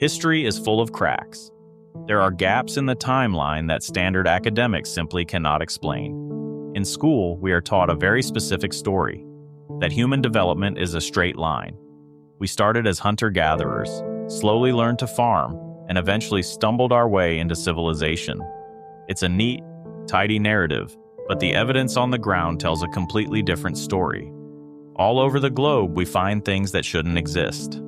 History is full of cracks. There are gaps in the timeline that standard academics simply cannot explain. In school, we are taught a very specific story, that human development is a straight line. We started as hunter-gatherers, slowly learned to farm, and eventually stumbled our way into civilization. It's a neat, tidy narrative, but the evidence on the ground tells a completely different story. All over the globe, we find things that shouldn't exist.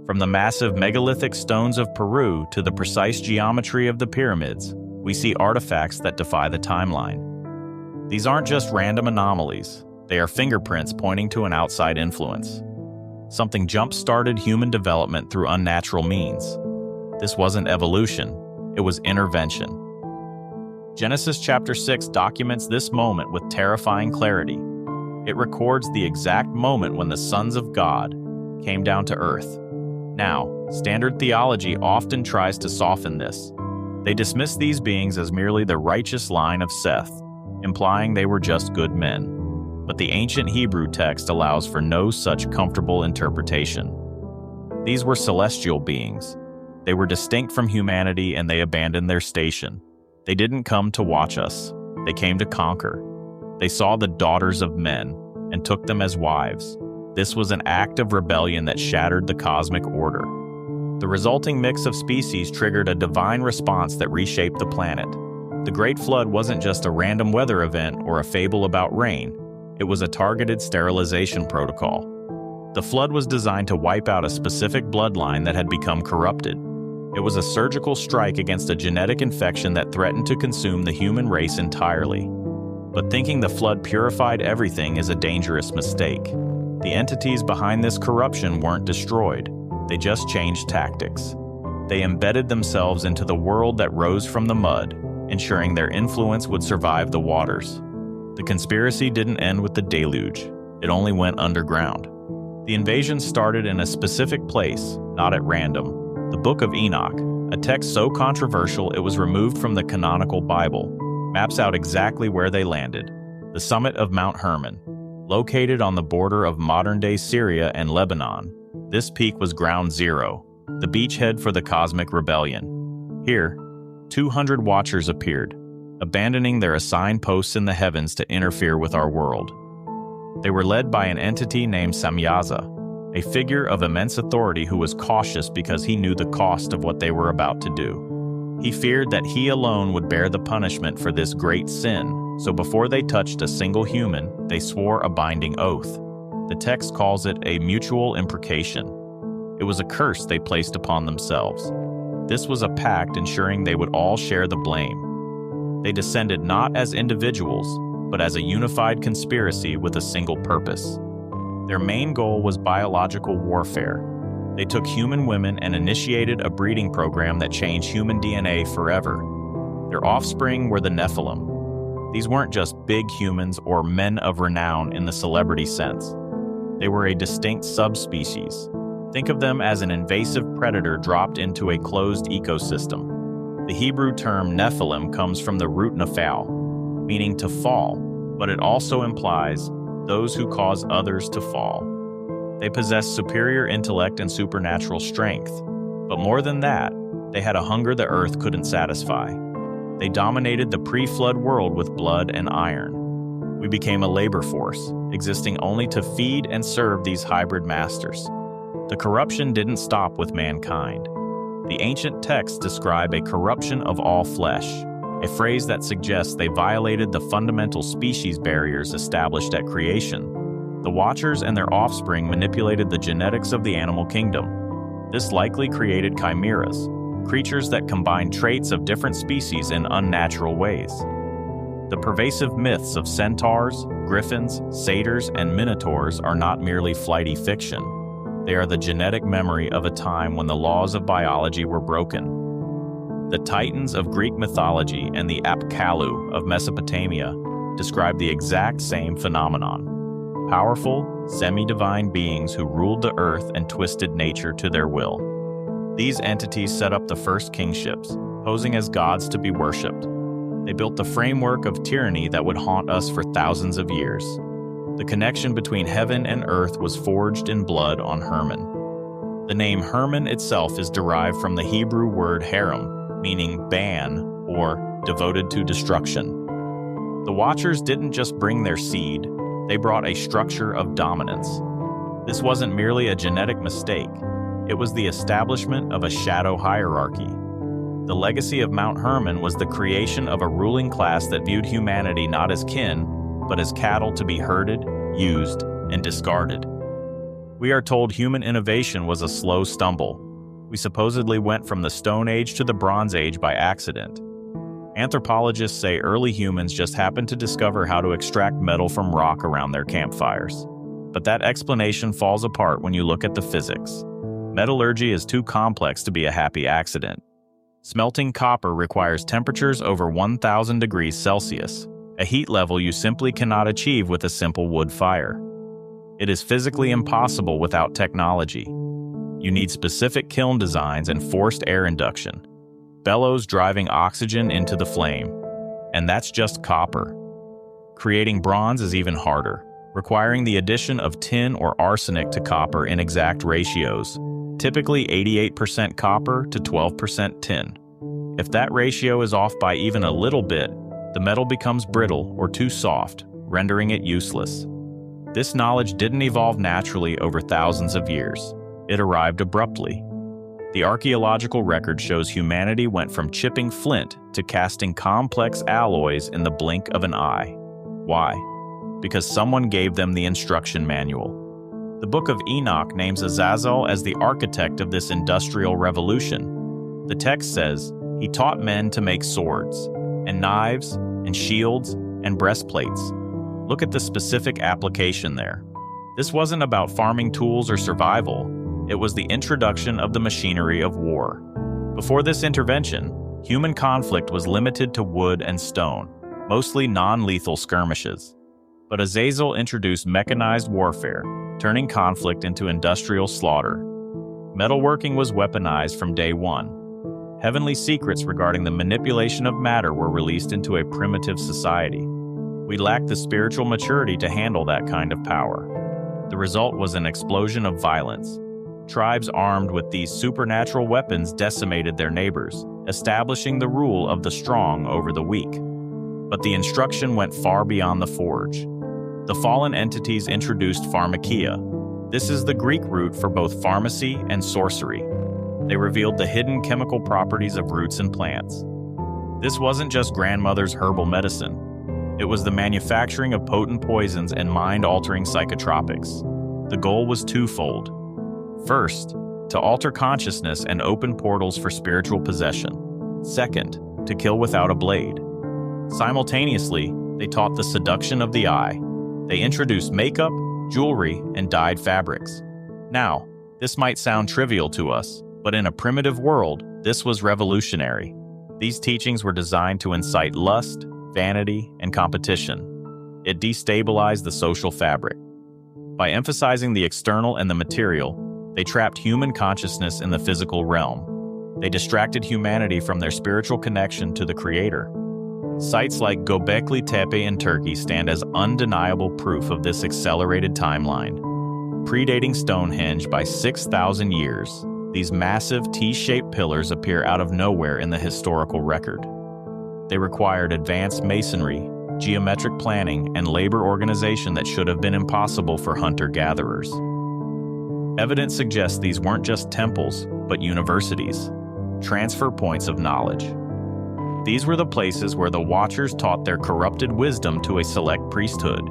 From the massive megalithic stones of Peru to the precise geometry of the pyramids, we see artifacts that defy the timeline. These aren't just random anomalies, they are fingerprints pointing to an outside influence. Something jump-started human development through unnatural means. This wasn't evolution, it was intervention. Genesis chapter 6 documents this moment with terrifying clarity. It records the exact moment when the sons of God came down to earth. Now, standard theology often tries to soften this. They dismiss these beings as merely the righteous line of Seth, implying they were just good men. But the ancient Hebrew text allows for no such comfortable interpretation. These were celestial beings. They were distinct from humanity and they abandoned their station. They didn't come to watch us. They came to conquer. They saw the daughters of men and took them as wives. This was an act of rebellion that shattered the cosmic order. The resulting mix of species triggered a divine response that reshaped the planet. The Great Flood wasn't just a random weather event or a fable about rain. It was a targeted sterilization protocol. The flood was designed to wipe out a specific bloodline that had become corrupted. It was a surgical strike against a genetic infection that threatened to consume the human race entirely. But thinking the flood purified everything is a dangerous mistake. The entities behind this corruption weren't destroyed. They just changed tactics. They embedded themselves into the world that rose from the mud, ensuring their influence would survive the waters. The conspiracy didn't end with the deluge. It only went underground. The invasion started in a specific place, not at random. The Book of Enoch, a text so controversial it was removed from the canonical Bible, maps out exactly where they landed: the summit of Mount Hermon. Located on the border of modern-day Syria and Lebanon, this peak was ground zero, the beachhead for the cosmic rebellion. Here, 200 watchers appeared, abandoning their assigned posts in the heavens to interfere with our world. They were led by an entity named Samyaza, a figure of immense authority who was cautious because he knew the cost of what they were about to do. He feared that he alone would bear the punishment for this great sin, so before they touched a single human, they swore a binding oath. The text calls it a mutual imprecation. It was a curse they placed upon themselves. This was a pact ensuring they would all share the blame. They descended not as individuals, but as a unified conspiracy with a single purpose. Their main goal was biological warfare. They took human women and initiated a breeding program that changed human DNA forever. Their offspring were the Nephilim. These weren't just big humans or men of renown in the celebrity sense. They were a distinct subspecies. Think of them as an invasive predator dropped into a closed ecosystem. The Hebrew term Nephilim comes from the root nephal, meaning to fall, but it also implies those who cause others to fall. They possessed superior intellect and supernatural strength, but more than that, they had a hunger the earth couldn't satisfy. They dominated the pre-flood world with blood and iron. We became a labor force, existing only to feed and serve these hybrid masters. The corruption didn't stop with mankind. The ancient texts describe a corruption of all flesh, a phrase that suggests they violated the fundamental species barriers established at creation. The Watchers and their offspring manipulated the genetics of the animal kingdom. This likely created chimeras, creatures that combine traits of different species in unnatural ways. The pervasive myths of centaurs, griffins, satyrs, and minotaurs are not merely flighty fiction. They are the genetic memory of a time when the laws of biology were broken. The Titans of Greek mythology and the Apkallu of Mesopotamia describe the exact same phenomenon: powerful, semi-divine beings who ruled the earth and twisted nature to their will. These entities set up the first kingships, posing as gods to be worshipped. They built the framework of tyranny that would haunt us for thousands of years. The connection between heaven and earth was forged in blood on Hermon. The name Hermon itself is derived from the Hebrew word harem, meaning ban or devoted to destruction. The Watchers didn't just bring their seed, they brought a structure of dominance. This wasn't merely a genetic mistake, it was the establishment of a shadow hierarchy. The legacy of Mount Hermon was the creation of a ruling class that viewed humanity not as kin, but as cattle to be herded, used, and discarded. We are told human innovation was a slow stumble. We supposedly went from the Stone Age to the Bronze Age by accident. Anthropologists say early humans just happened to discover how to extract metal from rock around their campfires. But that explanation falls apart when you look at the physics. Metallurgy is too complex to be a happy accident. Smelting copper requires temperatures over 1,000 degrees Celsius, a heat level you simply cannot achieve with a simple wood fire. It is physically impossible without technology. You need specific kiln designs and forced air induction, bellows driving oxygen into the flame. And that's just copper. Creating bronze is even harder, requiring the addition of tin or arsenic to copper in exact ratios, typically 88% copper to 12% tin. If that ratio is off by even a little bit, the metal becomes brittle or too soft, rendering it useless. This knowledge didn't evolve naturally over thousands of years. It arrived abruptly. The archaeological record shows humanity went from chipping flint to casting complex alloys in the blink of an eye. Why? Because someone gave them the instruction manual. The Book of Enoch names Azazel as the architect of this industrial revolution. The text says, he taught men to make swords, and knives, and shields, and breastplates. Look at the specific application there. This wasn't about farming tools or survival. It was the introduction of the machinery of war. Before this intervention, human conflict was limited to wood and stone, mostly non-lethal skirmishes. But Azazel introduced mechanized warfare, turning conflict into industrial slaughter. Metalworking was weaponized from day one. Heavenly secrets regarding the manipulation of matter were released into a primitive society. We lacked the spiritual maturity to handle that kind of power. The result was an explosion of violence. Tribes armed with these supernatural weapons decimated their neighbors, establishing the rule of the strong over the weak. But the instruction went far beyond the forge. The fallen entities introduced pharmakia. This is the Greek root for both pharmacy and sorcery. They revealed the hidden chemical properties of roots and plants. This wasn't just grandmother's herbal medicine. It was the manufacturing of potent poisons and mind-altering psychotropics. The goal was twofold. First, to alter consciousness and open portals for spiritual possession. Second, to kill without a blade. Simultaneously, they taught the seduction of the eye. They introduced makeup, jewelry, and dyed fabrics. Now, this might sound trivial to us, but in a primitive world, this was revolutionary. These teachings were designed to incite lust, vanity, and competition. It destabilized the social fabric. By emphasizing the external and the material, they trapped human consciousness in the physical realm. They distracted humanity from their spiritual connection to the Creator. Sites like Göbekli Tepe in Turkey stand as undeniable proof of this accelerated timeline. Predating Stonehenge by 6,000 years, these massive T-shaped pillars appear out of nowhere in the historical record. They required advanced masonry, geometric planning, and labor organization that should have been impossible for hunter-gatherers. Evidence suggests these weren't just temples, but universities, transfer points of knowledge. These were the places where the Watchers taught their corrupted wisdom to a select priesthood.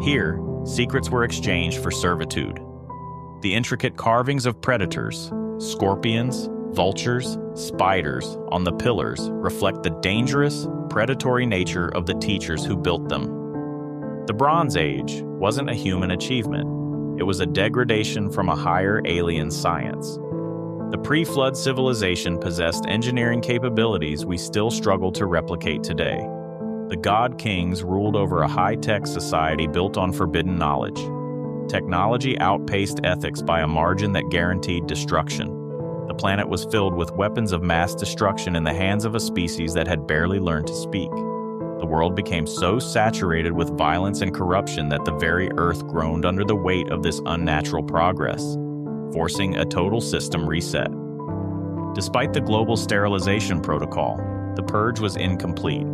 Here, secrets were exchanged for servitude. The intricate carvings of predators, scorpions, vultures, spiders on the pillars reflect the dangerous, predatory nature of the teachers who built them. The Bronze Age wasn't a human achievement. It was a degradation from a higher alien science. The pre-flood civilization possessed engineering capabilities we still struggle to replicate today. The God Kings ruled over a high-tech society built on forbidden knowledge. Technology outpaced ethics by a margin that guaranteed destruction. The planet was filled with weapons of mass destruction in the hands of a species that had barely learned to speak. The world became so saturated with violence and corruption that the very earth groaned under the weight of this unnatural progress. forcing a total system reset. Despite the global sterilization protocol, the purge was incomplete.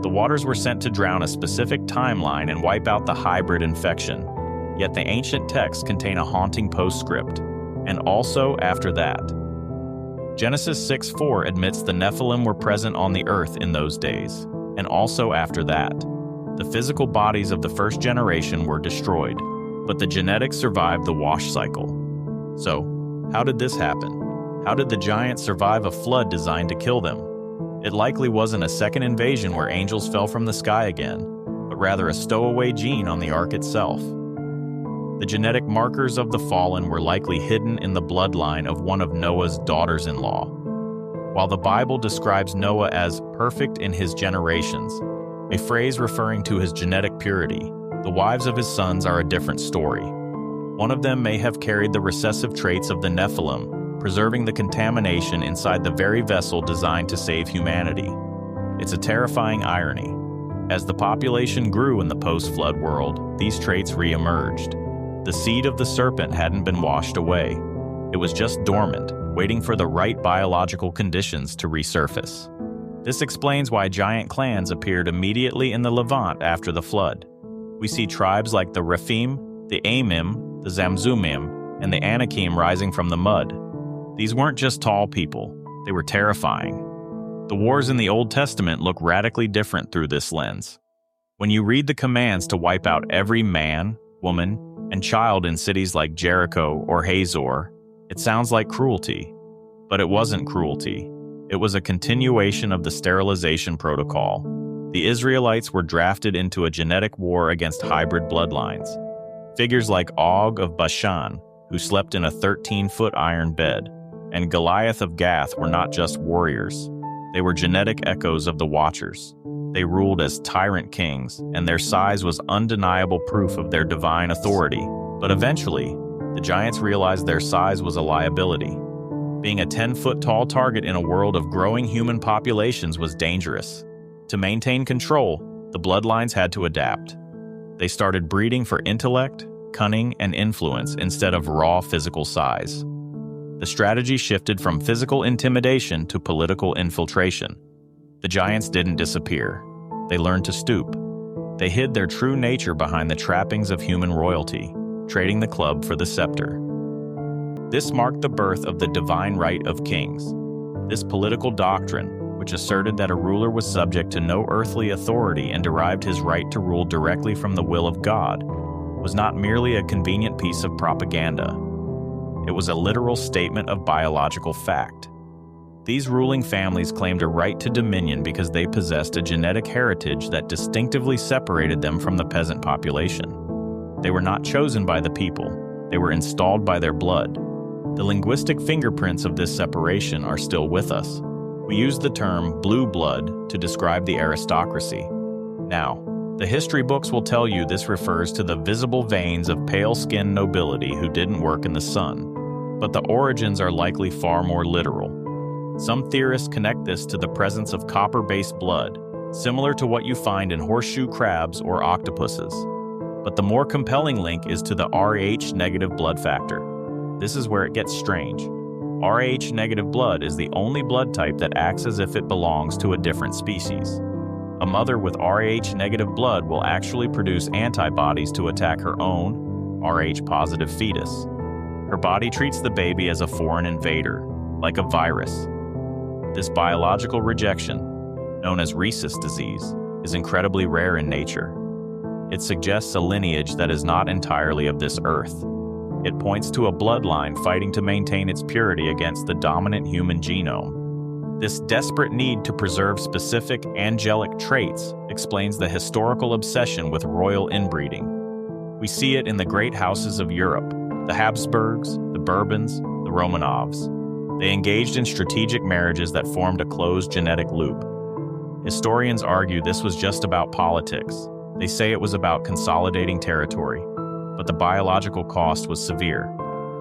The waters were sent to drown a specific timeline and wipe out the hybrid infection. Yet the ancient texts contain a haunting postscript, and also after that. Genesis 6:4 admits the Nephilim were present on the earth in those days, and also after that. The physical bodies of the first generation were destroyed, but the genetics survived the wash cycle. So, how did this happen? How did the giants survive a flood designed to kill them? It likely wasn't a second invasion where angels fell from the sky again, but rather a stowaway gene on the ark itself. The genetic markers of the fallen were likely hidden in the bloodline of one of Noah's daughters-in-law. While the Bible describes Noah as perfect in his generations, a phrase referring to his genetic purity, the wives of his sons are a different story. One of them may have carried the recessive traits of the Nephilim, preserving the contamination inside the very vessel designed to save humanity. It's a terrifying irony. As the population grew in the post-flood world, these traits re-emerged. The seed of the serpent hadn't been washed away. It was just dormant, waiting for the right biological conditions to resurface. This explains why giant clans appeared immediately in the Levant after the flood. We see tribes like the Rephaim, the Amim, the Zamzumim, and the Anakim rising from the mud. These weren't just tall people, they were terrifying. The wars in the Old Testament look radically different through this lens. When you read the commands to wipe out every man, woman, and child in cities like Jericho or Hazor, it sounds like cruelty. But it wasn't cruelty. It was a continuation of the sterilization protocol. The Israelites were drafted into a genetic war against hybrid bloodlines. Figures like Og of Bashan, who slept in a 13-foot iron bed, and Goliath of Gath were not just warriors. They were genetic echoes of the Watchers. They ruled as tyrant kings, and their size was undeniable proof of their divine authority. But eventually, the giants realized their size was a liability. Being a 10-foot tall target in a world of growing human populations was dangerous. To maintain control, the bloodlines had to adapt. They started breeding for intellect, cunning, and influence instead of raw physical size. The strategy shifted from physical intimidation to political infiltration. The giants didn't disappear. They learned to stoop. They hid their true nature behind the trappings of human royalty, trading the club for the scepter. This marked the birth of the divine right of kings. This political doctrine, which asserted that a ruler was subject to no earthly authority and derived his right to rule directly from the will of God, was not merely a convenient piece of propaganda. It was a literal statement of biological fact. These ruling families claimed a right to dominion because they possessed a genetic heritage that distinctively separated them from the peasant population. They were not chosen by the people, they were installed by their blood. The linguistic fingerprints of this separation are still with us. We use the term blue blood to describe the aristocracy. Now, the history books will tell you this refers to the visible veins of pale-skinned nobility who didn't work in the sun. But the origins are likely far more literal. Some theorists connect this to the presence of copper-based blood, similar to what you find in horseshoe crabs or octopuses. But the more compelling link is to the Rh-negative blood factor. This is where it gets strange. Rh-negative blood is the only blood type that acts as if it belongs to a different species. A mother with Rh-negative blood will actually produce antibodies to attack her own Rh-positive fetus. Her body treats the baby as a foreign invader, like a virus. This biological rejection, known as rhesus disease, is incredibly rare in nature. It suggests a lineage that is not entirely of this earth. It points to a bloodline fighting to maintain its purity against the dominant human genome. This desperate need to preserve specific angelic traits explains the historical obsession with royal inbreeding. We see it in the great houses of Europe, the Habsburgs, the Bourbons, the Romanovs. They engaged in strategic marriages that formed a closed genetic loop. Historians argue this was just about politics. They say it was about consolidating territory, but the biological cost was severe.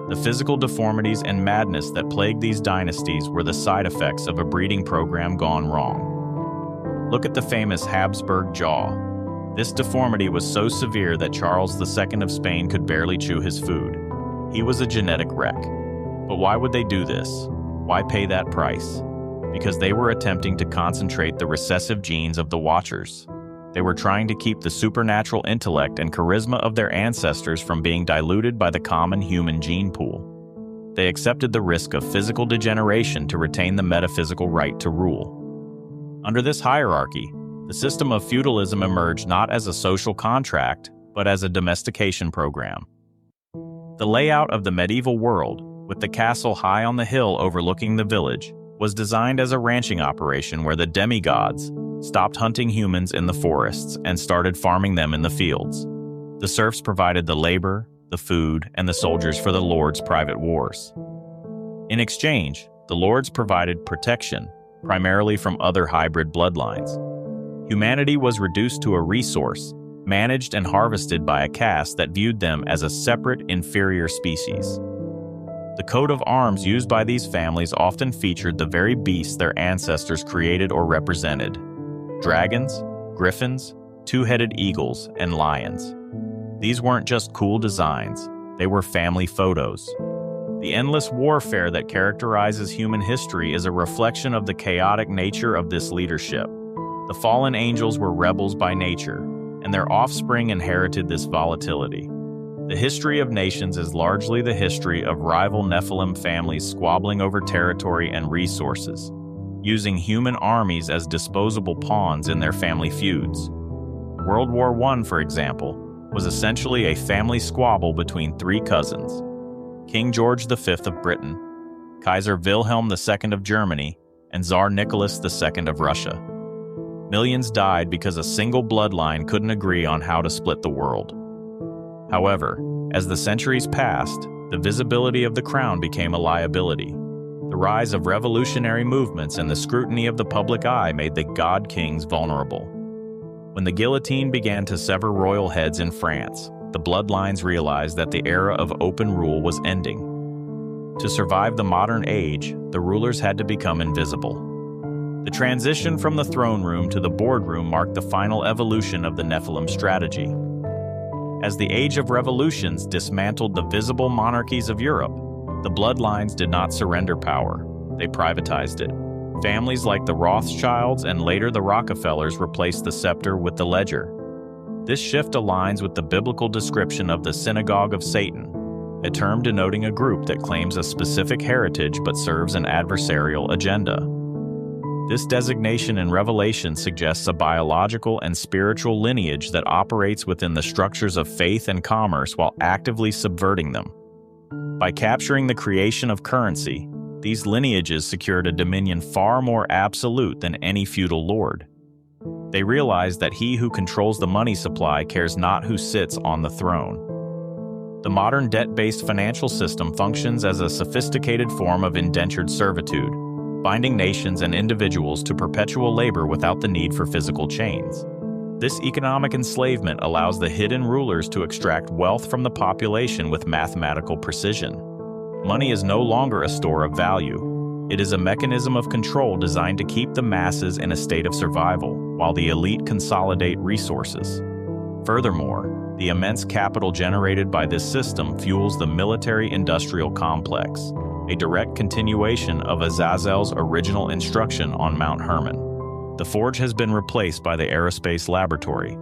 The physical deformities and madness that plagued these dynasties were the side effects of a breeding program gone wrong. Look at the famous Habsburg jaw. This deformity was so severe that Charles II of Spain could barely chew his food. He was a genetic wreck. But why would they do this? Why pay that price? Because they were attempting to concentrate the recessive genes of the Watchers. They were trying to keep the supernatural intellect and charisma of their ancestors from being diluted by the common human gene pool. They accepted the risk of physical degeneration to retain the metaphysical right to rule. Under this hierarchy, the system of feudalism emerged not as a social contract, but as a domestication program. The layout of the medieval world, with the castle high on the hill overlooking the village, was designed as a ranching operation where the demigods stopped hunting humans in the forests and started farming them in the fields. The serfs provided the labor, the food, and the soldiers for the lords' private wars. In exchange, the lords provided protection, primarily from other hybrid bloodlines. Humanity was reduced to a resource, managed and harvested by a caste that viewed them as a separate, inferior species. The coat of arms used by these families often featured the very beasts their ancestors created or represented: dragons, griffins, two-headed eagles, and lions. These weren't just cool designs, they were family photos. The endless warfare that characterizes human history is a reflection of the chaotic nature of this leadership. The fallen angels were rebels by nature, and their offspring inherited this volatility. The history of nations is largely the history of rival Nephilim families squabbling over territory and resources, using human armies as disposable pawns in their family feuds. World War I, for example, was essentially a family squabble between three cousins: King George V of Britain, Kaiser Wilhelm II of Germany, and Tsar Nicholas II of Russia. Millions died because a single bloodline couldn't agree on how to split the world. However, as the centuries passed, the visibility of the crown became a liability. The rise of revolutionary movements and the scrutiny of the public eye made the god kings vulnerable. When the guillotine began to sever royal heads in France, the bloodlines realized that the era of open rule was ending. To survive the modern age, the rulers had to become invisible. The transition from the throne room to the boardroom marked the final evolution of the Nephilim strategy. As the Age of Revolutions dismantled the visible monarchies of Europe, the bloodlines did not surrender power. They privatized it. Families like the Rothschilds and later the Rockefellers replaced the scepter with the ledger. This shift aligns with the biblical description of the synagogue of Satan, a term denoting a group that claims a specific heritage but serves an adversarial agenda. This designation in Revelation suggests a biological and spiritual lineage that operates within the structures of faith and commerce while actively subverting them. By capturing the creation of currency, these lineages secured a dominion far more absolute than any feudal lord. They realized that he who controls the money supply cares not who sits on the throne. The modern debt-based financial system functions as a sophisticated form of indentured servitude, binding nations and individuals to perpetual labor without the need for physical chains. This economic enslavement allows the hidden rulers to extract wealth from the population with mathematical precision. Money is no longer a store of value. It is a mechanism of control designed to keep the masses in a state of survival, while the elite consolidate resources. Furthermore, the immense capital generated by this system fuels the military-industrial complex, a direct continuation of Azazel's original instruction on Mount Hermon. The forge has been replaced by the aerospace laboratory,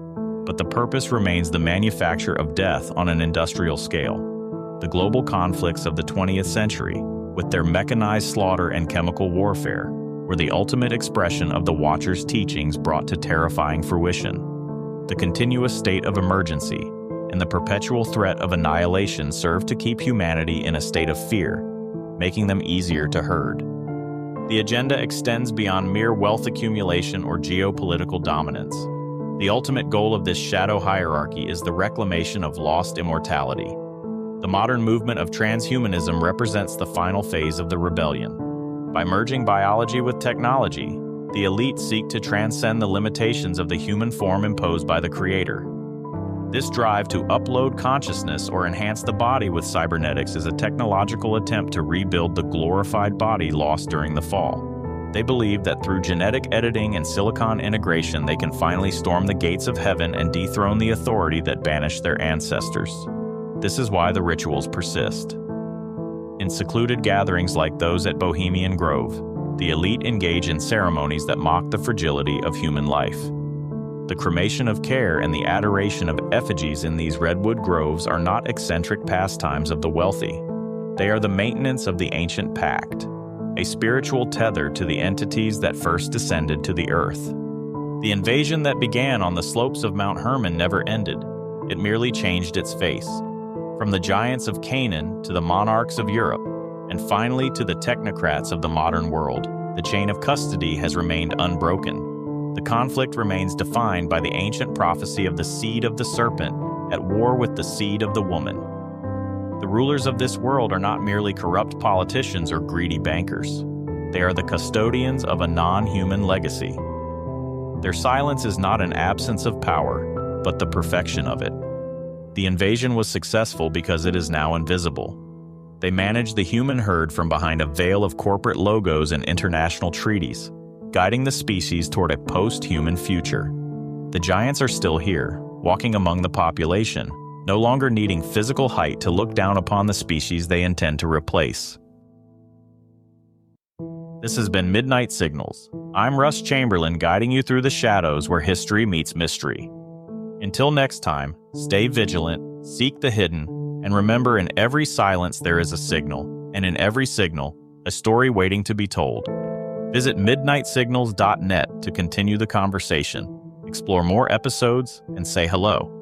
but the purpose remains the manufacture of death on an industrial scale. The global conflicts of the 20th century, with their mechanized slaughter and chemical warfare, were the ultimate expression of the Watchers' teachings brought to terrifying fruition. The continuous state of emergency and the perpetual threat of annihilation served to keep humanity in a state of fear, making them easier to herd. The agenda extends beyond mere wealth accumulation or geopolitical dominance. The ultimate goal of this shadow hierarchy is the reclamation of lost immortality. The modern movement of transhumanism represents the final phase of the rebellion. By merging biology with technology, the elite seek to transcend the limitations of the human form imposed by the Creator. This drive to upload consciousness or enhance the body with cybernetics is a technological attempt to rebuild the glorified body lost during the fall. They believe that through genetic editing and silicon integration, they can finally storm the gates of heaven and dethrone the authority that banished their ancestors. This is why the rituals persist. In secluded gatherings like those at Bohemian Grove, the elite engage in ceremonies that mock the fragility of human life. The cremation of care and the adoration of effigies in these redwood groves are not eccentric pastimes of the wealthy. They are the maintenance of the ancient pact, a spiritual tether to the entities that first descended to the earth. The invasion that began on the slopes of Mount Hermon never ended. It merely changed its face. From the giants of Canaan to the monarchs of Europe, and finally to the technocrats of the modern world, the chain of custody has remained unbroken. The conflict remains defined by the ancient prophecy of the seed of the serpent at war with the seed of the woman. The rulers of this world are not merely corrupt politicians or greedy bankers. They are the custodians of a non-human legacy. Their silence is not an absence of power, but the perfection of it. The invasion was successful because it is now invisible. They manage the human herd from behind a veil of corporate logos and international treaties, guiding the species toward a post-human future. The giants are still here, walking among the population, no longer needing physical height to look down upon the species they intend to replace. This has been Midnight Signals. I'm Russ Chamberlain, guiding you through the shadows where history meets mystery. Until next time, stay vigilant, seek the hidden, and remember, in every silence there is a signal, and in every signal, a story waiting to be told. Visit midnightsignals.net to continue the conversation, explore more episodes, and say hello.